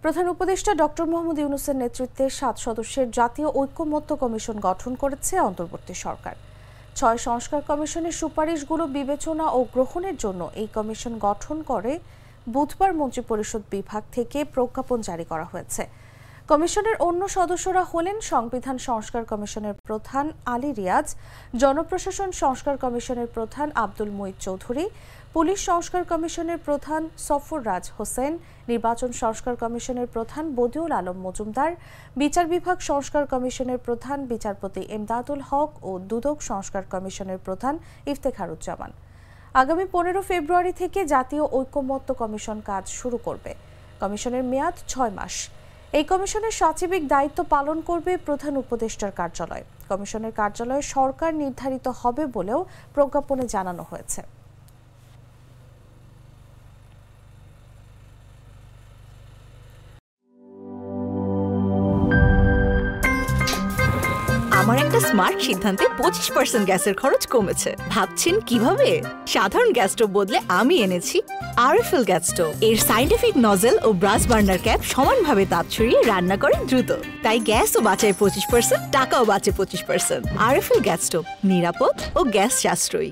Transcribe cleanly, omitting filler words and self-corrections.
প্রধান উপদেষ্টা ডক্টর মোহাম্মদ ইউনূসের নেতৃত্বে ৭ সদস্যের জাতীয় ঐকমত্য কমিশন গঠন করেছে অন্তর্বর্তী সরকার। ৬ সংস্কার কমিশনের সুপারিশগুলো বিবেচনা ও গ্রহণের জন্য এই কমিশন গঠন করে বুধবার মন্ত্রিপরিষদ বিভাগ থেকে প্রজ্ঞাপন জারি করা হয়েছে। কমিশনের অন্য সদস্যরা হলেন সংবিধান সংস্কার কমিশনের প্রধান আলী রিয়াজ, জনপ্রশাসন সংস্কার কমিশনের প্রধান আব্দুল মুঈদ চৌধুরী, পুলিশ সংস্কার কমিশনের প্রধান সফররাজ হোসেন, নির্বাচন সংস্কার কমিশনের প্রধান বদিউল আলম মজুমদার, বিচার বিভাগ সংস্কার কমিশনের প্রধান বিচারপতি এমদাদুল হক ও দুদক সংস্কার কমিশনের প্রধান ইফতেখারুজ্জামান। আগামী ১৫ ফেব্রুয়ারি থেকে জাতীয় ঐকমত্য কমিশন কাজ শুরু করবে। কমিশনের মেয়াদ ৬ মাস। এই কমিশনের সচিবিক দায়িত্ব পালন করবে প্রধান উপদেষ্টার কার্যালয়। কমিশনের কার্যালয়ে সরকার নির্ধারিত হবে বলেও প্রজ্ঞাপনে জানানো হয়েছে। আমার একটা স্মার্ট সিদ্ধান্তে 25% গ্যাসের খরচ কমেছে। ভাবছেন কিভাবে? সাধারণ গ্যাস স্টোভ বদলে আমি এনেছি আরএফএল গ্যাস স্টোভ। এর সাইন্টিফিক নজল ও ব্রাস বার্নার ক্যাপ সমানভাবে তাপ ছড়িয়ে রান্না করে দ্রুত, তাই গ্যাসও বাঁচায় 25%, টাকাও বাঁচে 25%। আরএফএল গ্যাস স্টোভ নিরাপদ ও গ্যাস সাশ্রয়ী।